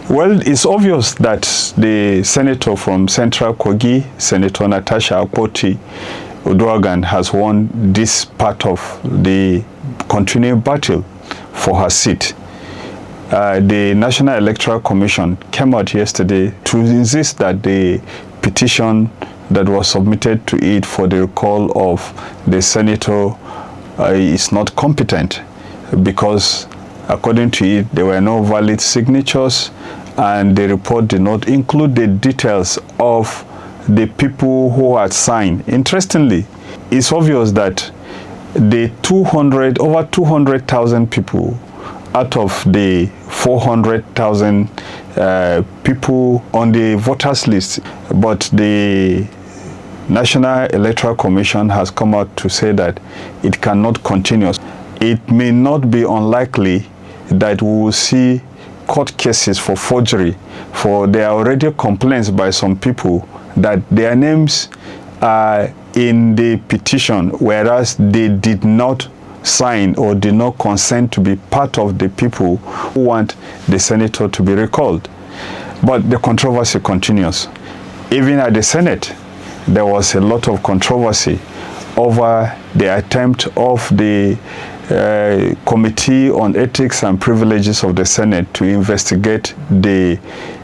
Well, it's obvious that the senator from Central Kogi, Senator Natasha Akpoti Uduaghan, has won this part of the continuing battle for her seat. The National Electoral Commission came out yesterday to insist that the petition that was submitted to it for the recall of the senator is not competent, because according to it there were no valid signatures, and the report did not include the details of the people who had signed. Interestingly, it's obvious that the over 200,000 people out of the 400,000 people on the voters list, but the National Electoral Commission has come out to say that it cannot continue. It may not be unlikely that we will see court cases for forgery, for there are already complaints by some people that their names are in the petition, whereas they did not sign or did not consent to be part of the people who want the senator to be recalled. But the controversy continues. Even at the Senate, there was a lot of controversy over the attempt of the Committee on Ethics and Privileges of the Senate to investigate the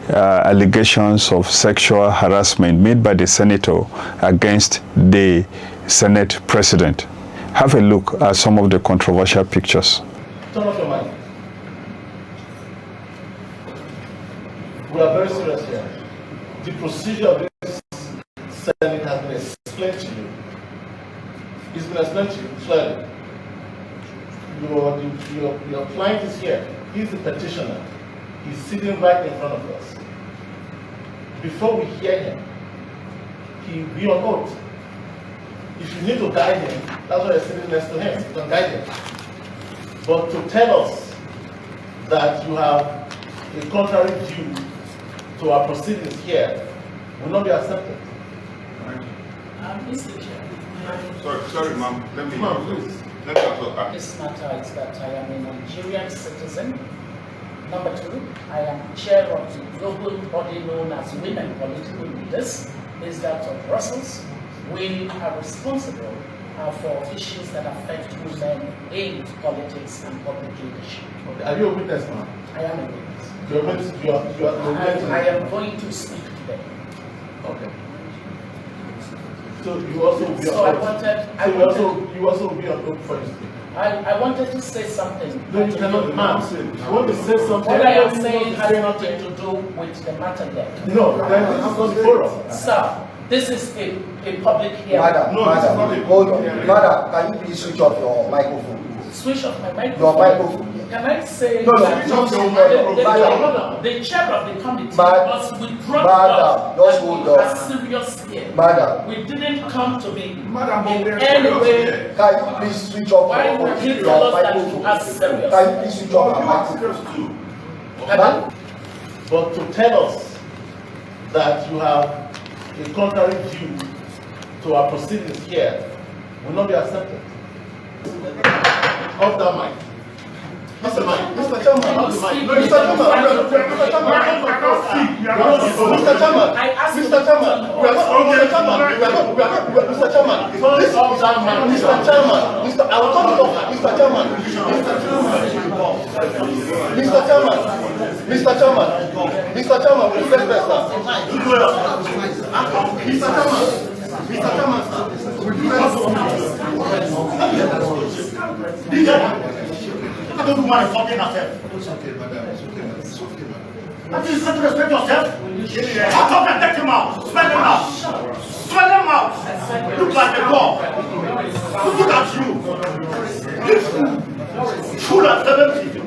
allegations of sexual harassment made by the senator against the Senate president. Have a look at some of the controversial pictures. Turn off your mic. We are very serious here. The procedure of this Senate has been explained to you. It's been explained to you clearly. Your client is here. He's the petitioner. He's sitting right in front of us. Before we hear him, he will be on oath. If you need to guide him, that's why you're sitting next to him. You can guide him. But to tell us that you have a contrary view to our proceedings here will not be accepted. Mr. Chair. Sorry, ma'am. Let me please. This matter is that I am a Nigerian citizen. Number two, I am chair of the global body known as Women Political Leaders, based out of Brussels. We are responsible for issues that affect women in politics and public leadership. Okay. Are you a witness now? I am a witness. I am going to speak today. Okay. So you also will be you also will be on oath for you. I wanted to say something. No, you cannot, ma'am. You want to say something? What I am saying has nothing to do with the matter there. No, then this is not the forum. Sir, this is a public hearing. Madam, hold on. Madam, can you please switch off your microphone? Switch off my microphone? Your microphone. Can I say No, the chair of the committee was withdrawn as serious here. Madam. We didn't come to be Madam, in any way. Can you please switch off Why your would you tell us that you are serious? Can you please switch off your microphone? Madam? But to tell us that you have a contrary view to our proceedings here will not be accepted. Off that mic. Mr. Chairman, off the mic. No, Mr. Chairman, we are not Mr. Chairman, Mr. Chairman, we are not Mr. Chairman, Mr. Chairman, this off that mic. Mr. Chairman, I will talk to Mr. Chairman, Mr. Chairman, Mr. Chairman, Mr. Chairman, we first sir. Mr. Chairman, Look at the woman fucking herself. It's okay, madam. It's okay, madam. It's okay, madam. That is not to respect yourself. How come and take him out? Smell him out. Smell him out. Look like a dog. Look at you. This fool at 70.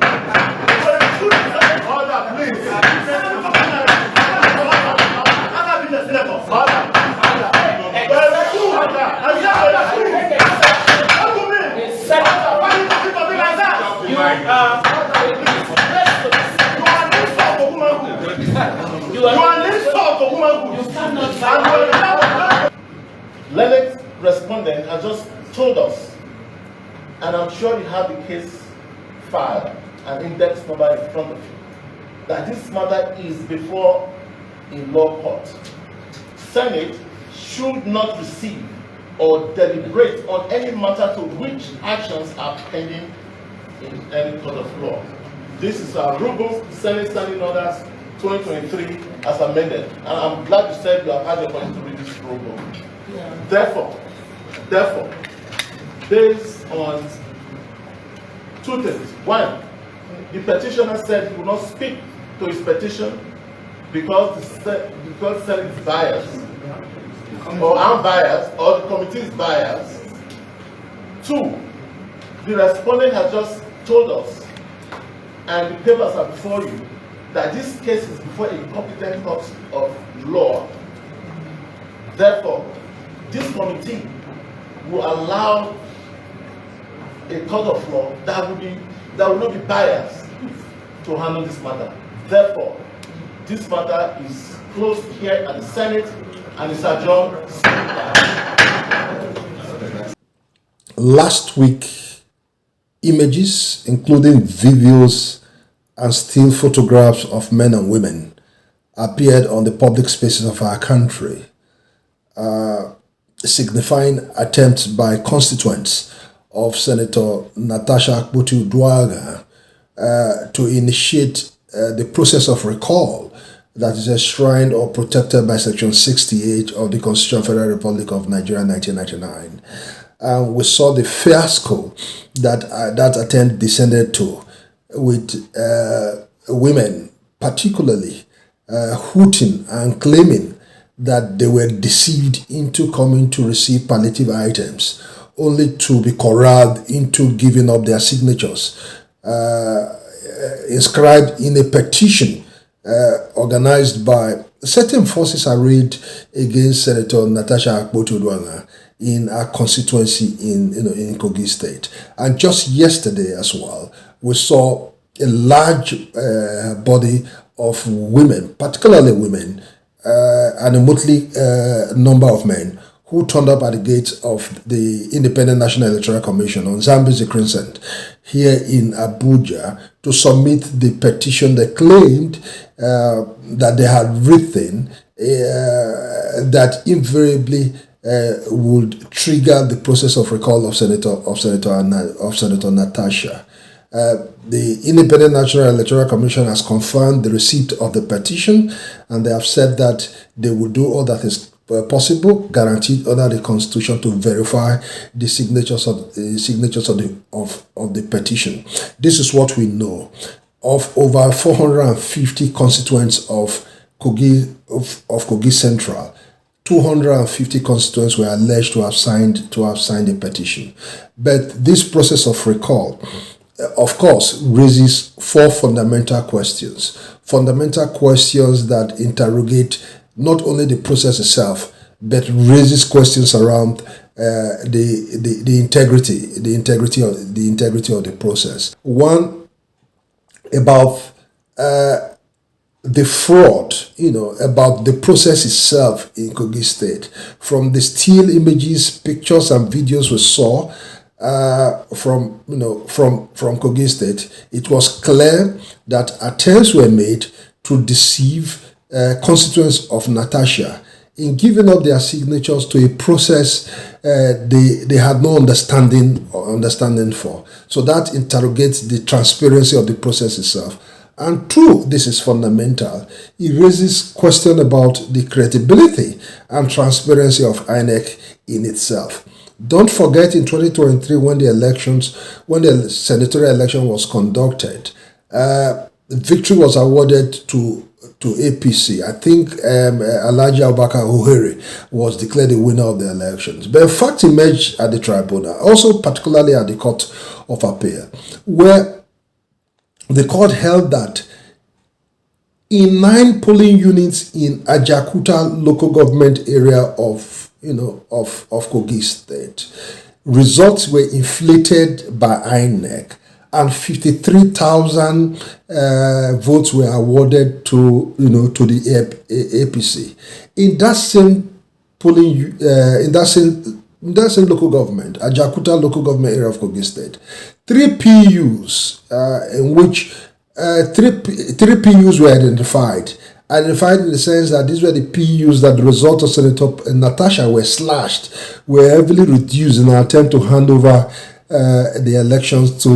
Father, please. I've been the senator. Father. Lennox respondent has just told us, and I'm sure you have the case file and index number in front of you. that this matter is before a law court. Senate should not receive or deliberate on any matter to which actions are pending in any court of law. This is our rule, Senate Standing Orders 2023 as amended. And I'm glad you said you have had the opportunity to read this rule. Yeah. Therefore, based on two things. One, the petitioner said he will not speak to his petition because Senate is biased, or I'm biased, or the committee is biased. Two, the respondent has just told us, and the papers are before you, that this case is before a competent court of law. Therefore, this committee will allow a court of law that will not be biased to handle this matter. Therefore, this matter is closed here at the Senate and is adjourned. Last week, images, including videos and still photographs of men and women, appeared on the public spaces of our country, signifying attempts by constituents of Senator Natasha Uduaghan to initiate the process of recall that is enshrined or protected by Section 68 of the Constitution of the Federal Republic of Nigeria 1999. We saw the fiasco that that attempt descended to, with women particularly hooting and claiming that they were deceived into coming to receive palliative items, only to be corralled into giving up their signatures, inscribed in a petition organized by certain forces arrayed against Senator Natasha Akpoti in our constituency in Kogi State. And just yesterday as well, we saw a large body of women, particularly women, and a motley number of men who turned up at the gates of the Independent National Electoral Commission on Zambezi Crescent here in Abuja to submit the petition they claimed that they had written that invariably would trigger the process of recall of Senator Natasha. The Independent National Electoral Commission has confirmed the receipt of the petition, and they have said that they will do all that is possible, guaranteed under the Constitution, to verify the signatures of the petition. This is what we know. Of over 450 constituents of Kogi Central, 250 constituents were alleged to have signed a petition. But this process of recall, of course, raises four fundamental questions. Fundamental questions that interrogate not only the process itself, but raises questions around the integrity of the process. One, about the fraud, about the process itself in Kogi State. From the still images, pictures, and videos we saw from Kogi State, it was clear that attempts were made to deceive constituents of Natasha in giving up their signatures to a process they had no understanding for. So that interrogates the transparency of the process itself. And two, this is fundamental, it raises question about the credibility and transparency of INEC in itself. Don't forget, in 2023, when the senatorial election was conducted, victory was awarded to APC. I think Alhaji Abubakar Ohere was declared the winner of the elections. But in fact, emerged at the tribunal, also particularly at the Court of Appeal, where the court held that in 9 polling units in Ajakuta local government area of Kogi State, results were inflated by INEC, and 53,000 votes were awarded to the APC. In that same polling, in that same local government, Ajakuta local government area of Kogi State, 3 PUs in which three PUs were identified. Identified in the sense that these were the PUs that the result of Senator Natasha were slashed, were heavily reduced in an attempt to hand over the elections to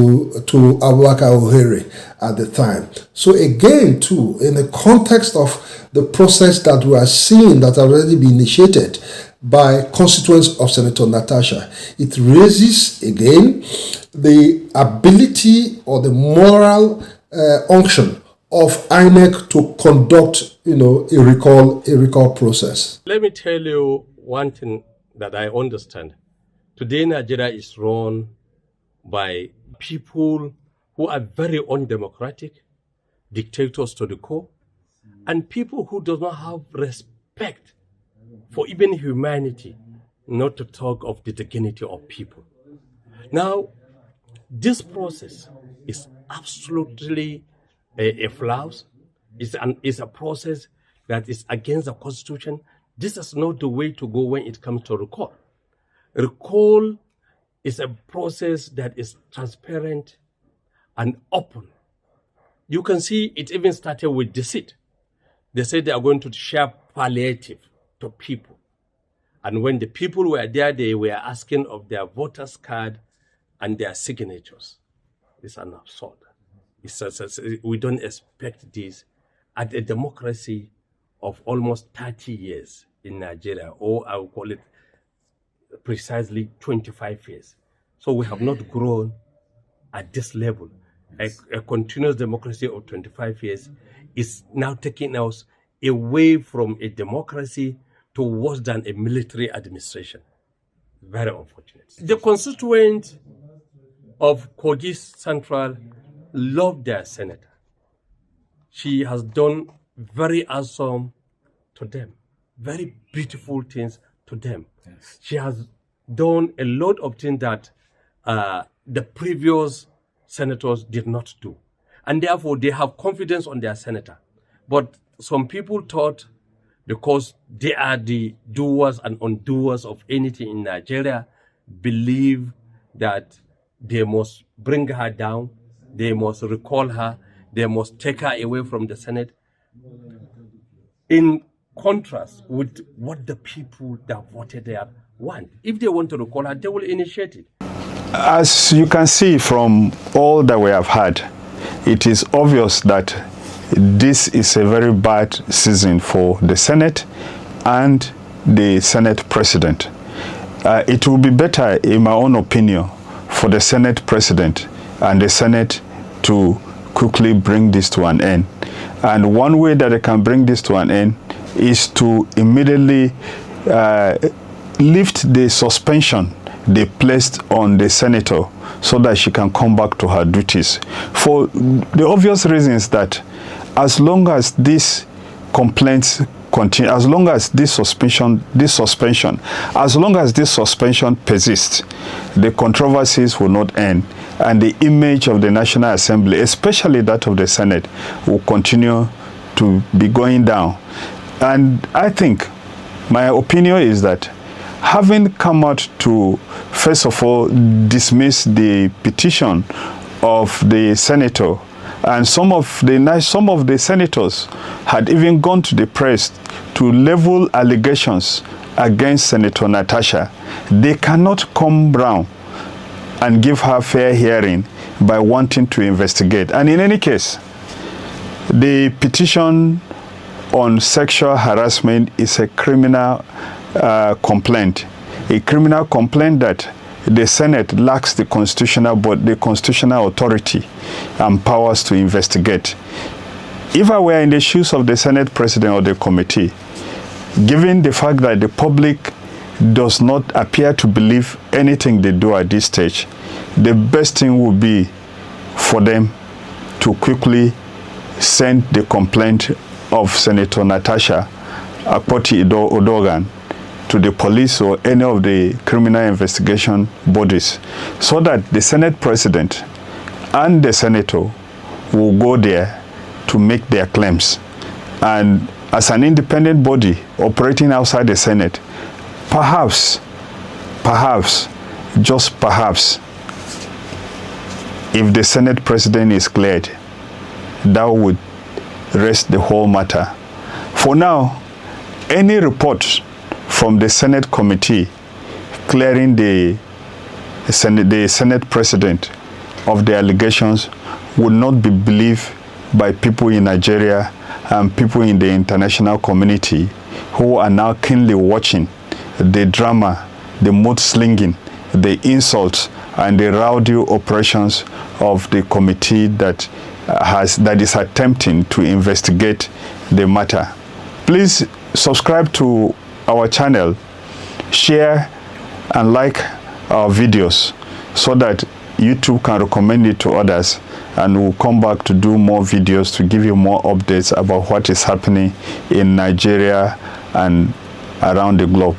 Abubakar Ohere at the time. So again, too, in the context of the process that we are seeing that have already been initiated by constituents of Senator Natasha, it raises again the ability or the moral unction of INEC to conduct, a recall process. Let me tell you one thing that I understand. Today, Nigeria is run by people who are very undemocratic, dictators to the core, and people who do not have respect for even humanity, not to talk of the dignity of people. Now, this process is absolutely a flaw. It's a process that is against the Constitution. This is not the way to go when it comes to recall. Recall is a process that is transparent and open. You can see it even started with deceit. They said they are going to share palliative to people. And when the people were there, they were asking of their voters' card and their signatures. It's an absurd. We don't expect this at a democracy of almost 30 years in Nigeria, or I will call it precisely 25 years. So we have not grown at this level. A continuous democracy of 25 years is now taking us away from a democracy to worse than a military administration. Very unfortunate. The constituents of Kogi Central love their senator. She has done very awesome to them, very beautiful things to them. Yes. She has done a lot of things that the previous senators did not do. And therefore, they have confidence on their senator. But some people thought, because they are the doers and undoers of anything in Nigeria, believe that they must bring her down, they must recall her, they must take her away from the Senate. In contrast with what the people that voted there want. If they want to recall her, they will initiate it. As you can see from all that we have had, it is obvious that this is a very bad season for the Senate and the Senate President. It will be better, in my own opinion, for the Senate President and the Senate to quickly bring this to an end. And one way that they can bring this to an end is to immediately lift the suspension they placed on the senator so that she can come back to her duties. For the obvious reasons that as long as these complaints continue, as long as this suspension persists, the controversies will not end, and the image of the National Assembly, especially that of the Senate, will continue to be going down. And I think my opinion is that having come out to, first of all, dismiss the petition of the senator, and some of the senators had even gone to the press to level allegations against Senator Natasha, they cannot come round and give her fair hearing by wanting to investigate. And in any case, the petition on sexual harassment is a criminal complaint. A criminal complaint that the Senate lacks the constitutional authority and powers to investigate. If I were in the shoes of the Senate President or the committee, given the fact that the public does not appear to believe anything they do at this stage, the best thing would be for them to quickly send the complaint of Senator Natasha Akpoti Uduaghan to the police or any of the criminal investigation bodies, so that the Senate President and the Senator will go there to make their claims. And as an independent body operating outside the Senate, perhaps, just perhaps, if the Senate President is cleared, that would rest the whole matter. For now, any report from the Senate committee clearing the Senate president of the allegations would not be believed by people in Nigeria and people in the international community who are now keenly watching the drama, the mudslinging, the insults, and the rowdy operations of the committee that is attempting to investigate the matter. Please subscribe to our channel, share and like our videos so that YouTube can recommend it to others, and we'll come back to do more videos to give you more updates about what is happening in Nigeria and around the globe.